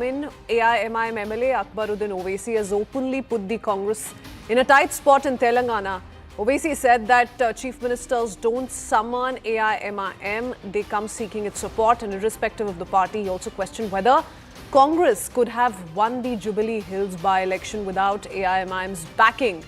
AIMIM MLA Akbaruddin Owaisi has openly put the Congress in a tight spot in Telangana. Owaisi said that chief ministers don't summon AIMIM, they come seeking its support, and irrespective of the party, he also questioned whether Congress could have won the Jubilee Hills by-election without AIMIM's backing.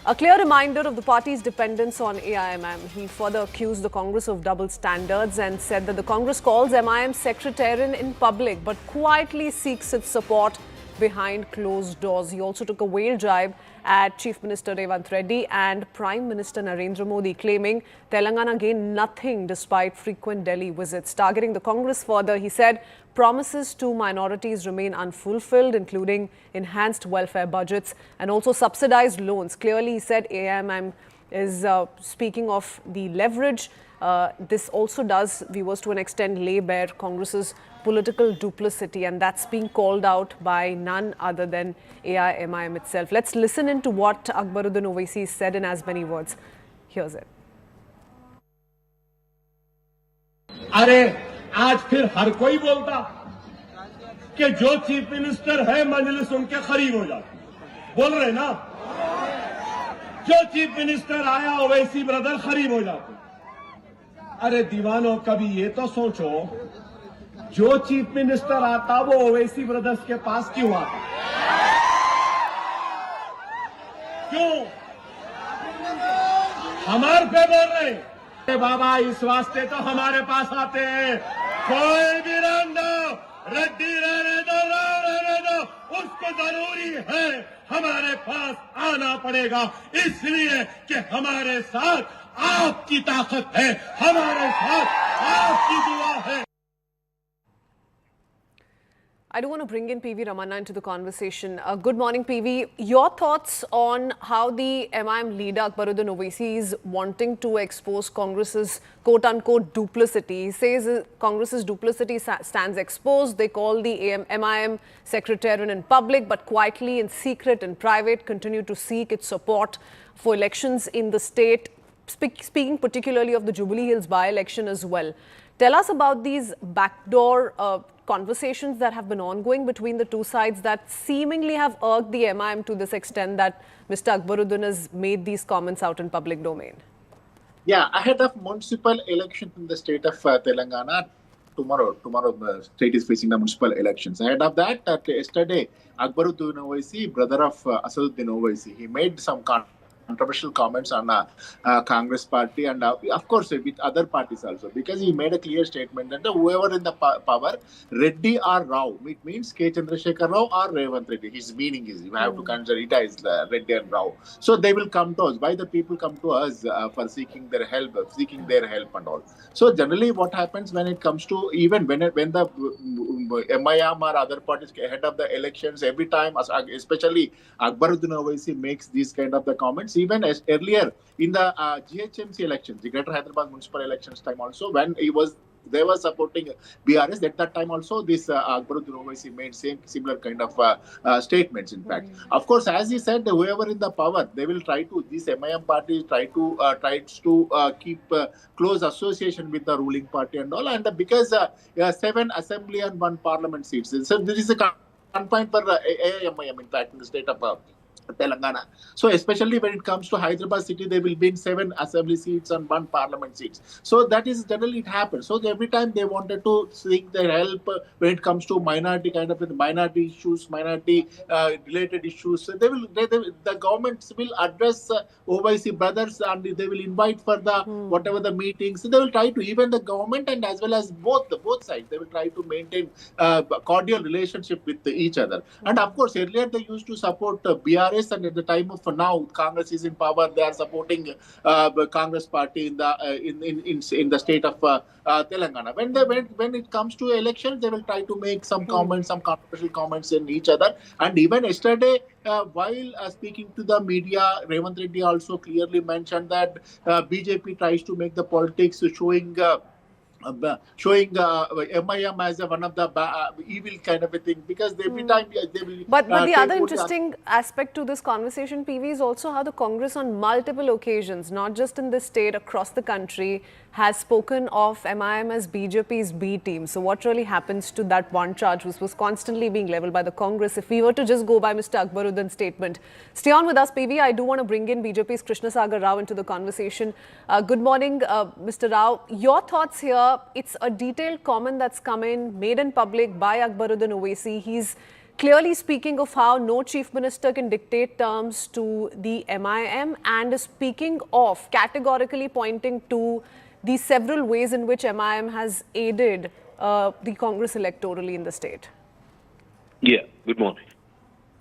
A clear reminder of the party's dependence on AIMIM. He further accused the Congress of double standards and said that the Congress calls MIM sectarian in public but quietly seeks its support behind closed doors. He also took a whale jibe at Chief Minister Revanth Reddy and Prime Minister Narendra Modi, claiming Telangana gained nothing despite frequent Delhi visits. Targeting the Congress further, he said promises to minorities remain unfulfilled, including enhanced welfare budgets and also subsidized loans. Clearly, he said AIMIM is speaking of the leverage. This also does, viewers, to an extent, lay bare Congress's political duplicity, and that's being called out by none other than AIMIM itself. Let's listen into what Akbaruddin Owaisi said in as many words. Here's it. अरे आज फिर हर कोई बोलता कि जो chief minister है मजलिस उनके करीब हो जाती, बोल रहे ना, जो चीफ मिनिस्टर आया ओवैसी ब्रदर करीब हो जाते। अरे दीवानों, कभी ये तो सोचो, जो चीफ मिनिस्टर आता वो ओवैसी ब्रदर्स के पास क्यों आता? क्यों हमारे पे बोल रहे? बाबा इस वास्ते तो हमारे पास आते हैं। कोई भी रंग दो, रेड्डी रहने दो, राव रहने दो, उसको जरूरी है हमारे पास आना पड़ेगा, इसलिए कि हमारे साथ आपकी ताकत है, हमारे साथ आपकी दुआ है। I do want to bring in PV Ramanna into the conversation. Good morning, PV. Your thoughts on how the MIM leader Akbaruddin Owaisi is wanting to expose Congress's quote-unquote duplicity. He says Congress's duplicity stands exposed. They call the MIM sectarian in public, but quietly, in secret, in private, continue to seek its support for elections in the state, speaking particularly of the Jubilee Hills by-election as well. Tell us about these backdoor conversations that have been ongoing between the two sides that seemingly have irked the MIM to this extent that Mr. Akbaruddin has made these comments out in public domain. Yeah, ahead of municipal election in the state of Telangana, tomorrow the state is facing the municipal elections. Ahead of that, yesterday, Akbaruddin Owaisi, brother of Asaduddin Owaisi, he made some controversial comments on Congress party and of course with other parties also, because he made a clear statement that whoever in the power, Reddy or Rao, it means K. Chandrasekhar Rao or Revanth Reddy. His meaning is you have to consider it as Reddy and Rao. So they will come to us. Why the people come to us for seeking their help and all. So generally what happens when it comes to, even when the MIM or other parties ahead of the elections, every time, especially Akbaruddin Owaisi makes these kind of the comments. Even as earlier in the GHMC elections, the Greater Hyderabad municipal elections time also, when they were supporting BRS, at that time also this Akbaruddin Owaisi made similar kind of statements. In fact, of course, as he said, whoever in the power, they will try to, this MIM party tries to keep close association with the ruling party and all, and because 7 assembly and 1 parliament seats, so there is a confined for AIMIM, in fact, in the state of Telangana. So especially when it comes to Hyderabad city, they will be in 7 assembly seats and 1 parliament seats. So that is generally it happens. So every time they wanted to seek their help when it comes to minority kind of minority issues, minority related issues. So the governments will address Owaisi brothers and they will invite for the whatever the meetings. So they will try to, even the government and as well as both sides, they will try to maintain cordial relationship with each other. And of course, earlier they used to support BRS. And at the time of now, Congress is in power. They are supporting Congress party in the state of Telangana. When it comes to elections, they will try to make some comments, some controversial comments in each other. And even yesterday, while speaking to the media, Revanth Reddy also clearly mentioned that BJP tries to make the politics showing MIM as one of the evil kind of a thing, because every time they will. But the other interesting aspect to this conversation, PV, is also how the Congress on multiple occasions, not just in this state, across the country, has spoken of AIMIM as BJP's B team. So what really happens to that one charge which was constantly being levelled by the Congress? If we were to just go by Mr. Akbaruddin's statement. Stay on with us, PV. I do want to bring in BJP's Krishna Sagar Rao into the conversation. Good morning, Mr. Rao. Your thoughts here. It's a detailed comment that's come in, made in public by Akbaruddin Owaisi. He's clearly speaking of how no chief minister can dictate terms to the AIMIM and is speaking of categorically pointing to the several ways in which AIMIM has aided the Congress electorally in the state. Yeah, good morning.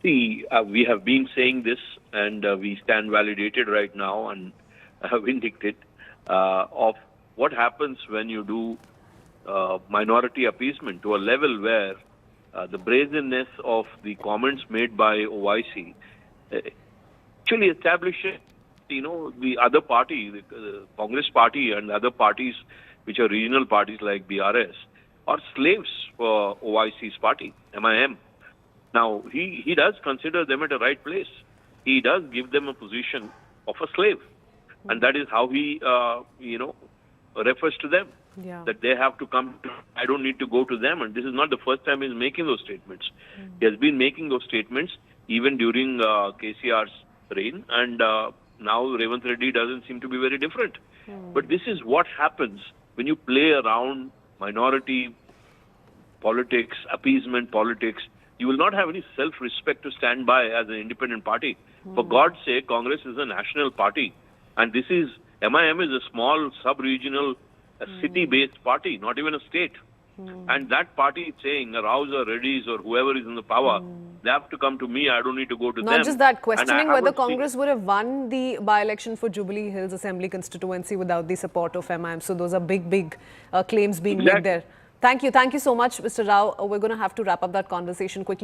See, we have been saying this and we stand validated right now and vindicted of what happens when you do minority appeasement to a level where the brazenness of the comments made by Owaisi actually establishes, the other party, the Congress party and other parties which are regional parties like BRS are slaves for Owaisi's party, AIMIM. Now, he does consider them at the right place. He does give them a position of a slave. And that is how he, refers to them. Yeah. That they have to come to, I don't need to go to them. And this is not the first time he's making those statements. He has been making those statements even during KCR's reign. And now Revant Reddy doesn't seem to be very different. But this is what happens when you play around minority politics, appeasement politics. You will not have any self-respect to stand by as an independent party. For God's sake, Congress is a national party. And this is, AIMIM is a small sub-regional city-based party, not even a state. And that party is saying, Raos or Reddy's or whoever is in the power, they have to come to me, I don't need to go to them. Not just that, questioning whether Congress would have won the by-election for Jubilee Hills Assembly constituency without the support of AIMIM. So those are big claims being made there. Thank you so much, Mr. Rao. We're going to have to wrap up that conversation quickly.